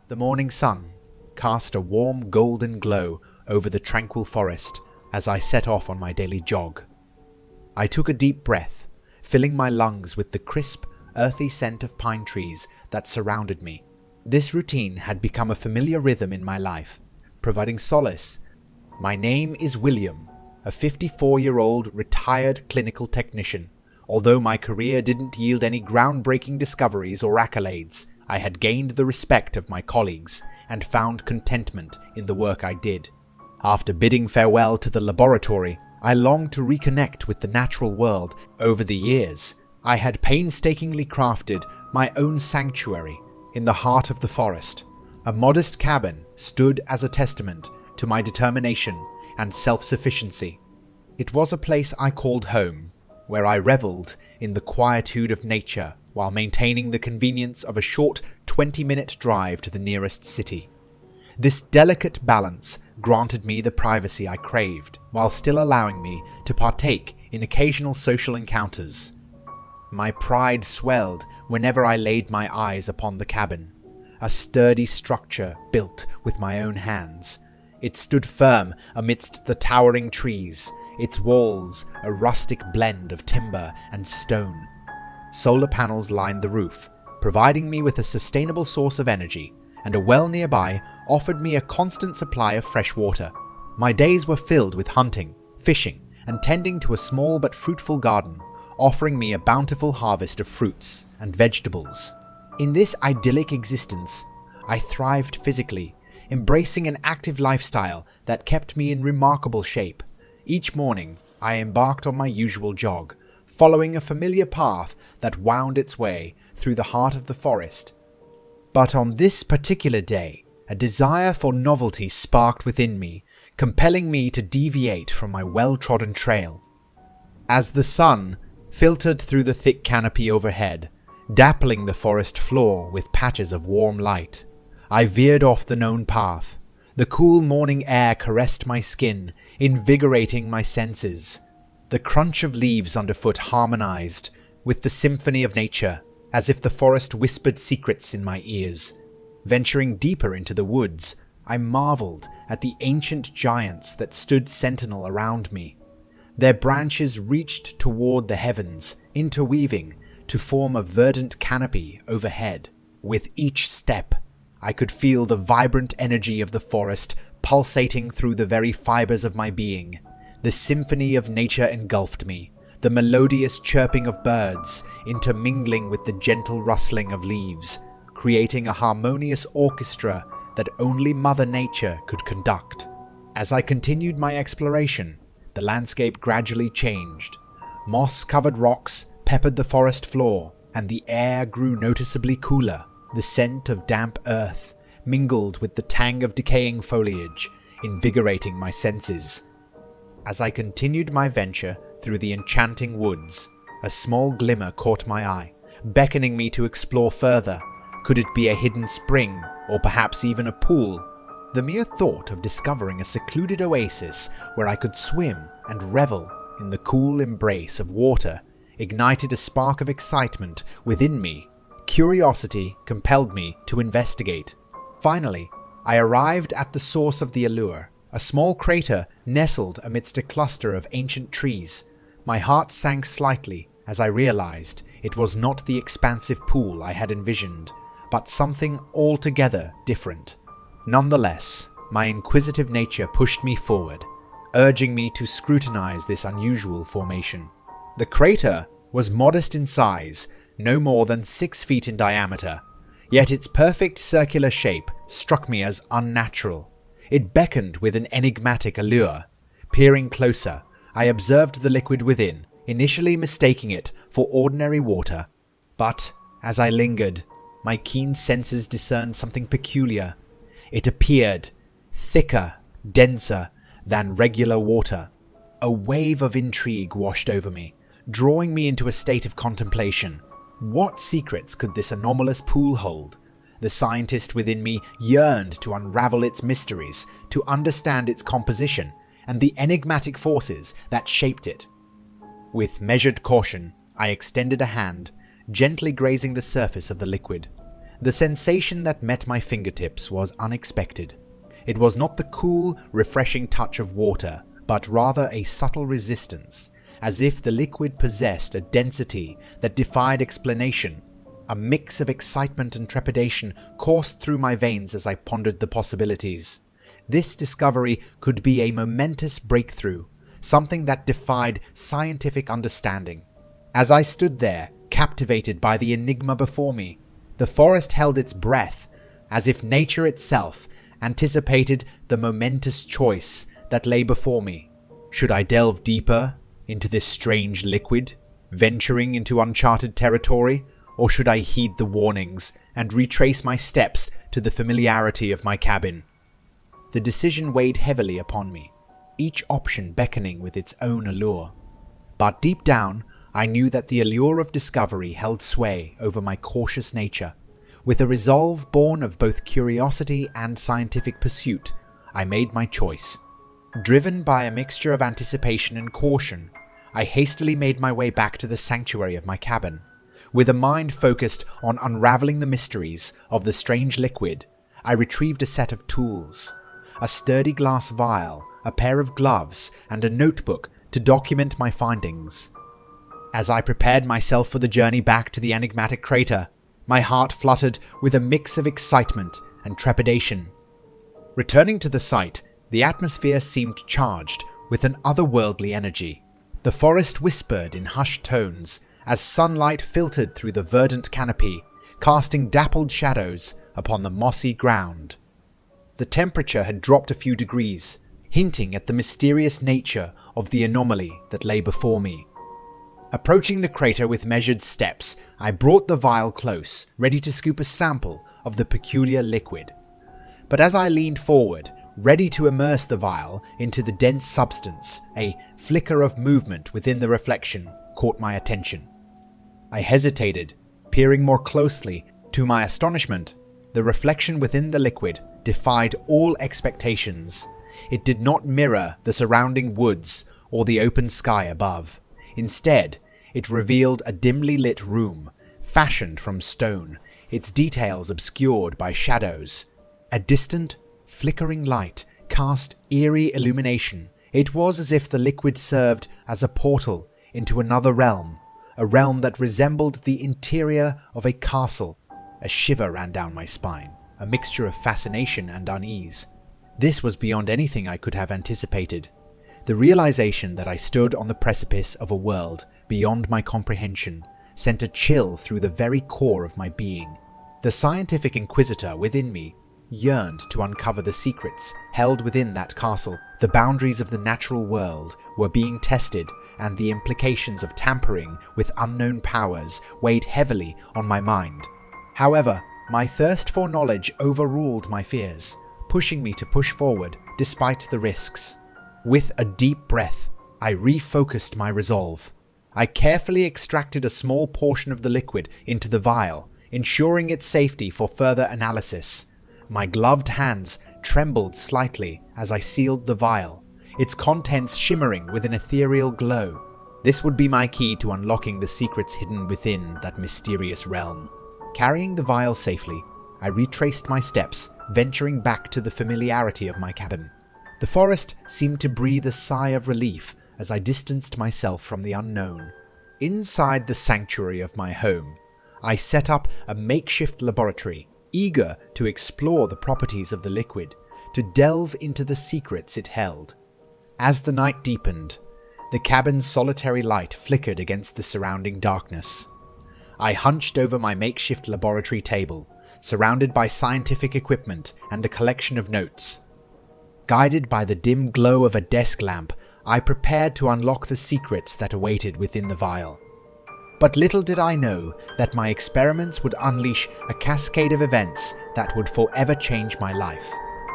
The morning sun cast a warm golden glow over the tranquil forest as I set off on my daily jog. I took a deep breath, filling my lungs with the crisp, earthy scent of pine trees that surrounded me. This routine had become a familiar rhythm in my life, providing solace. My name is William, a 54-year-old retired clinical technician. Although my career didn't yield any groundbreaking discoveries or accolades, I had gained the respect of my colleagues and found contentment in the work I did. After bidding farewell to the laboratory, I longed to reconnect with the natural world. Over the years, I had painstakingly crafted my own sanctuary in the heart of the forest. A modest cabin stood as a testament to my determination and self-sufficiency. It was a place I called home, where I reveled in the quietude of nature while maintaining the convenience of a short 20-minute drive to the nearest city. This delicate balance granted me the privacy I craved, while still allowing me to partake in occasional social encounters. My pride swelled whenever I laid my eyes upon the cabin, a sturdy structure built with my own hands. It stood firm amidst the towering trees, its walls a rustic blend of timber and stone. Solar panels lined the roof, providing me with a sustainable source of energy, and a well nearby offered me a constant supply of fresh water. My days were filled with hunting, fishing, and tending to a small but fruitful garden, offering me a bountiful harvest of fruits and vegetables. In this idyllic existence, I thrived physically, embracing an active lifestyle that kept me in remarkable shape. Each morning, I embarked on my usual jog, following a familiar path that wound its way through the heart of the forest. But on this particular day, a desire for novelty sparked within me, compelling me to deviate from my well-trodden trail. As the sun filtered through the thick canopy overhead, dappling the forest floor with patches of warm light, I veered off the known path. The cool morning air caressed my skin, invigorating my senses. The crunch of leaves underfoot harmonized with the symphony of nature, as if the forest whispered secrets in my ears. Venturing deeper into the woods, I marveled at the ancient giants that stood sentinel around me. Their branches reached toward the heavens, interweaving to form a verdant canopy overhead. With each step, I could feel the vibrant energy of the forest pulsating through the very fibers of my being. The symphony of nature engulfed me, the melodious chirping of birds intermingling with the gentle rustling of leaves, creating a harmonious orchestra that only Mother Nature could conduct. As I continued my exploration, the landscape gradually changed. Moss-covered rocks peppered the forest floor, and the air grew noticeably cooler. The scent of damp earth mingled with the tang of decaying foliage, invigorating my senses. As I continued my venture through the enchanting woods, a small glimmer caught my eye, beckoning me to explore further. Could it be a hidden spring, or perhaps even a pool? The mere thought of discovering a secluded oasis where I could swim and revel in the cool embrace of water ignited a spark of excitement within me. Curiosity compelled me to investigate. Finally, I arrived at the source of the allure, a small crater nestled amidst a cluster of ancient trees. My heart sank slightly as I realized it was not the expansive pool I had envisioned, but something altogether different. Nonetheless, my inquisitive nature pushed me forward, urging me to scrutinize this unusual formation. The crater was modest in size, no more than 6 feet in diameter, yet its perfect circular shape struck me as unnatural. It beckoned with an enigmatic allure. Peering closer, I observed the liquid within, initially mistaking it for ordinary water. But as I lingered, my keen senses discerned something peculiar. It appeared thicker, denser than regular water. A wave of intrigue washed over me, drawing me into a state of contemplation. What secrets could this anomalous pool hold? The scientist within me yearned to unravel its mysteries, to understand its composition, and the enigmatic forces that shaped it. With measured caution, I extended a hand, gently grazing the surface of the liquid. The sensation that met my fingertips was unexpected. It was not the cool, refreshing touch of water, but rather a subtle resistance, as if the liquid possessed a density that defied explanation. A mix of excitement and trepidation coursed through my veins as I pondered the possibilities. This discovery could be a momentous breakthrough, something that defied scientific understanding. As I stood there, captivated by the enigma before me, the forest held its breath, as if nature itself anticipated the momentous choice that lay before me. Should I delve deeper into this strange liquid, venturing into uncharted territory, or should I heed the warnings and retrace my steps to the familiarity of my cabin? The decision weighed heavily upon me, each option beckoning with its own allure. But deep down, I knew that the allure of discovery held sway over my cautious nature. With a resolve born of both curiosity and scientific pursuit, I made my choice. Driven by a mixture of anticipation and caution, I hastily made my way back to the sanctuary of my cabin. With a mind focused on unraveling the mysteries of the strange liquid, I retrieved a set of tools, a sturdy glass vial, a pair of gloves, and a notebook to document my findings. As I prepared myself for the journey back to the enigmatic crater, my heart fluttered with a mix of excitement and trepidation. Returning to the site, the atmosphere seemed charged with an otherworldly energy. The forest whispered in hushed tones as sunlight filtered through the verdant canopy, casting dappled shadows upon the mossy ground. The temperature had dropped a few degrees, hinting at the mysterious nature of the anomaly that lay before me. Approaching the crater with measured steps, I brought the vial close, ready to scoop a sample of the peculiar liquid. But as I leaned forward, ready to immerse the vial into the dense substance, a flicker of movement within the reflection caught my attention. I hesitated, peering more closely. To my astonishment, the reflection within the liquid defied all expectations. It did not mirror the surrounding woods or the open sky above. Instead, it revealed a dimly lit room, fashioned from stone, its details obscured by shadows. A distant, flickering light cast eerie illumination. It was as if the liquid served as a portal into another realm, a realm that resembled the interior of a castle. A shiver ran down my spine, a mixture of fascination and unease. This was beyond anything I could have anticipated. The realization that I stood on the precipice of a world beyond my comprehension sent a chill through the very core of my being. The scientific inquisitor within me yearned to uncover the secrets held within that castle. The boundaries of the natural world were being tested, and the implications of tampering with unknown powers weighed heavily on my mind. However, my thirst for knowledge overruled my fears, pushing me to push forward despite the risks. With a deep breath, I refocused my resolve. I carefully extracted a small portion of the liquid into the vial, ensuring its safety for further analysis. My gloved hands trembled slightly as I sealed the vial, its contents shimmering with an ethereal glow. This would be my key to unlocking the secrets hidden within that mysterious realm. Carrying the vial safely, I retraced my steps, venturing back to the familiarity of my cabin. The forest seemed to breathe a sigh of relief as I distanced myself from the unknown. Inside the sanctuary of my home, I set up a makeshift laboratory, eager to explore the properties of the liquid, to delve into the secrets it held. As the night deepened, the cabin's solitary light flickered against the surrounding darkness. I hunched over my makeshift laboratory table, surrounded by scientific equipment and a collection of notes. Guided by the dim glow of a desk lamp, I prepared to unlock the secrets that awaited within the vial. But little did I know that my experiments would unleash a cascade of events that would forever change my life.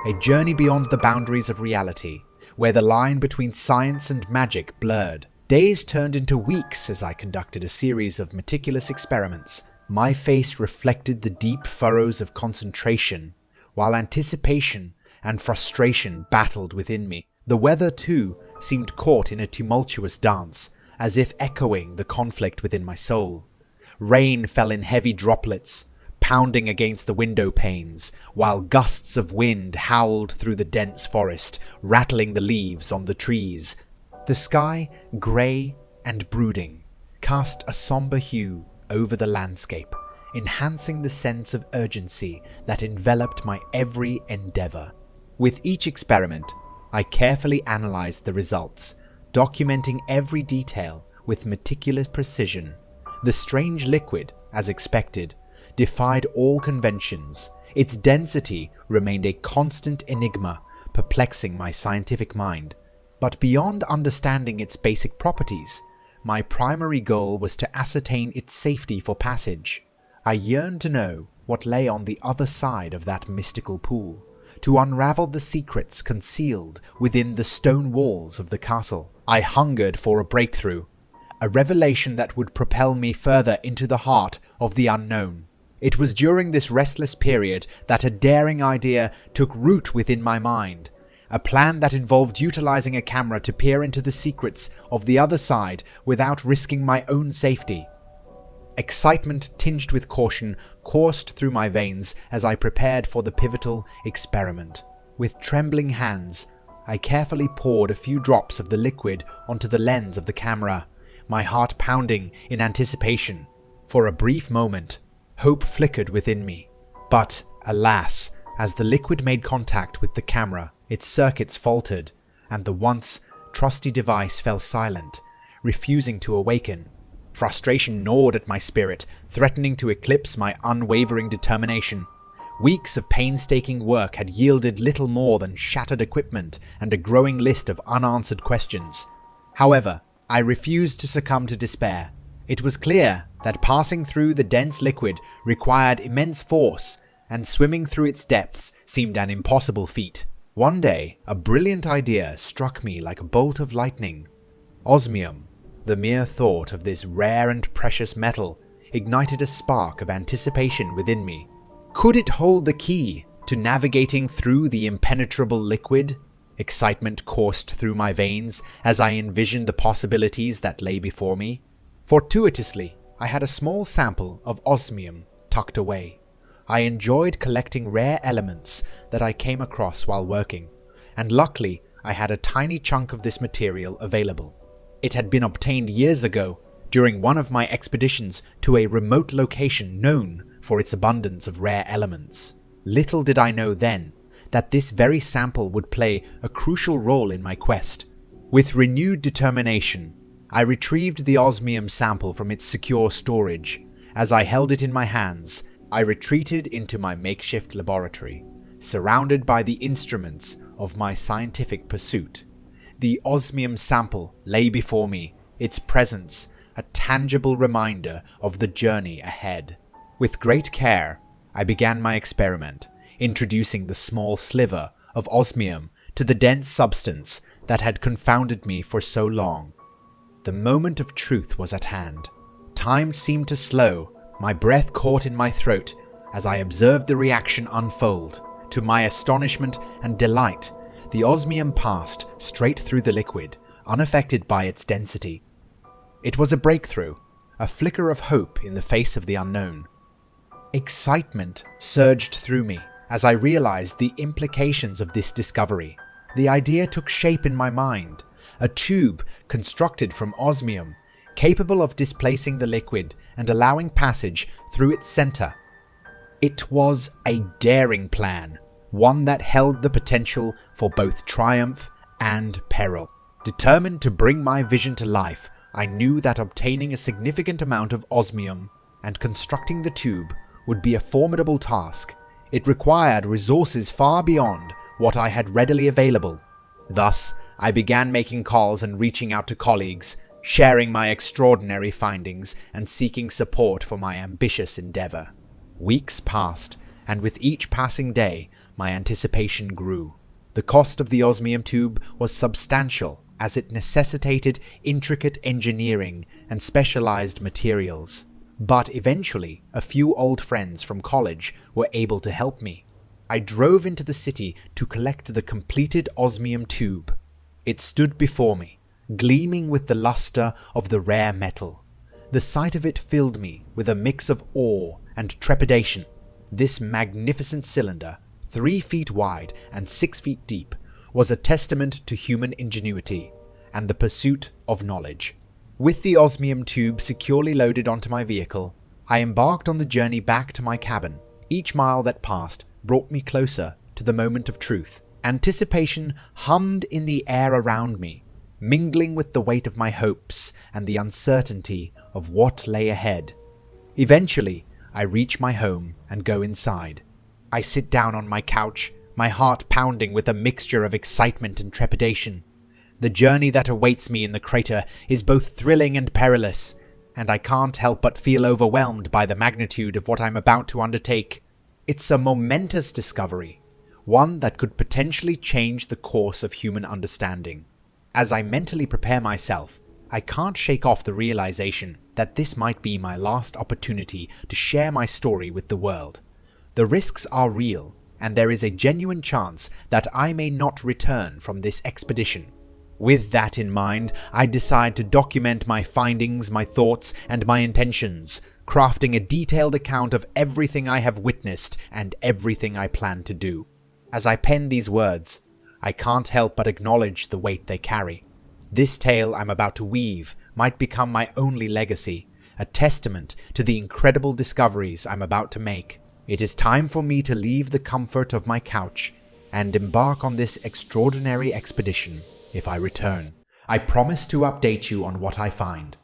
A journey beyond the boundaries of reality, where the line between science and magic blurred. Days turned into weeks as I conducted a series of meticulous experiments. My face reflected the deep furrows of concentration, while anticipation and frustration battled within me. The weather, too, seemed caught in a tumultuous dance, as if echoing the conflict within my soul. Rain fell in heavy droplets, pounding against the window panes, while gusts of wind howled through the dense forest, rattling the leaves on the trees. The sky, grey and brooding, cast a somber hue over the landscape, enhancing the sense of urgency that enveloped my every endeavor. With each experiment, I carefully analyzed the results, documenting every detail with meticulous precision. The strange liquid, as expected, defied all conventions. Its density remained a constant enigma, perplexing my scientific mind. But beyond understanding its basic properties, my primary goal was to ascertain its safety for passage. I yearned to know what lay on the other side of that mystical pool, to unravel the secrets concealed within the stone walls of the castle. I hungered for a breakthrough, a revelation that would propel me further into the heart of the unknown. It was during this restless period that a daring idea took root within my mind, a plan that involved utilizing a camera to peer into the secrets of the other side without risking my own safety. Excitement tinged with caution coursed through my veins as I prepared for the pivotal experiment. With trembling hands, I carefully poured a few drops of the liquid onto the lens of the camera, my heart pounding in anticipation. For a brief moment, hope flickered within me. But, alas, as the liquid made contact with the camera, its circuits faltered, and the once trusty device fell silent, refusing to awaken. Frustration gnawed at my spirit, threatening to eclipse my unwavering determination. Weeks of painstaking work had yielded little more than shattered equipment and a growing list of unanswered questions. However, I refused to succumb to despair. It was clear that passing through the dense liquid required immense force, and swimming through its depths seemed an impossible feat. One day, a brilliant idea struck me like a bolt of lightning. Osmium, the mere thought of this rare and precious metal, ignited a spark of anticipation within me. Could it hold the key to navigating through the impenetrable liquid? Excitement coursed through my veins as I envisioned the possibilities that lay before me. Fortuitously, I had a small sample of osmium tucked away. I enjoyed collecting rare elements that I came across while working, and luckily I had a tiny chunk of this material available. It had been obtained years ago during one of my expeditions to a remote location known for its abundance of rare elements. Little did I know then that this very sample would play a crucial role in my quest. With renewed determination, I retrieved the osmium sample from its secure storage. As I held it in my hands, I retreated into my makeshift laboratory, surrounded by the instruments of my scientific pursuit. The osmium sample lay before me, its presence a tangible reminder of the journey ahead. With great care, I began my experiment, introducing the small sliver of osmium to the dense substance that had confounded me for so long. The moment of truth was at hand. Time seemed to slow, my breath caught in my throat as I observed the reaction unfold. To my astonishment and delight, the osmium passed straight through the liquid, unaffected by its density. It was a breakthrough, a flicker of hope in the face of the unknown. Excitement surged through me as I realized the implications of this discovery. The idea took shape in my mind, a tube constructed from osmium, capable of displacing the liquid and allowing passage through its center. It was a daring plan, one that held the potential for both triumph and peril. Determined to bring my vision to life, I knew that obtaining a significant amount of osmium and constructing the tube would be a formidable task. It required resources far beyond what I had readily available. Thus, I began making calls and reaching out to colleagues, sharing my extraordinary findings and seeking support for my ambitious endeavor. Weeks passed, and with each passing day, my anticipation grew. The cost of the osmium tube was substantial, as it necessitated intricate engineering and specialized materials. But eventually, a few old friends from college were able to help me. I drove into the city to collect the completed osmium tube. It stood before me, gleaming with the luster of the rare metal. The sight of it filled me with a mix of awe and trepidation. This magnificent cylinder, 3 feet wide and 6 feet deep, was a testament to human ingenuity and the pursuit of knowledge. With the osmium tube securely loaded onto my vehicle, I embarked on the journey back to my cabin. Each mile that passed brought me closer to the moment of truth. Anticipation hummed in the air around me, mingling with the weight of my hopes and the uncertainty of what lay ahead. Eventually, I reach my home and go inside. I sit down on my couch, my heart pounding with a mixture of excitement and trepidation. The journey that awaits me in the crater is both thrilling and perilous, and I can't help but feel overwhelmed by the magnitude of what I'm about to undertake. It's a momentous discovery, one that could potentially change the course of human understanding. As I mentally prepare myself, I can't shake off the realization that this might be my last opportunity to share my story with the world. The risks are real, and there is a genuine chance that I may not return from this expedition. With that in mind, I decide to document my findings, my thoughts, and my intentions, crafting a detailed account of everything I have witnessed and everything I plan to do. As I pen these words, I can't help but acknowledge the weight they carry. This tale I'm about to weave might become my only legacy, a testament to the incredible discoveries I'm about to make. It is time for me to leave the comfort of my couch and embark on this extraordinary expedition. If I return, I promise to update you on what I find.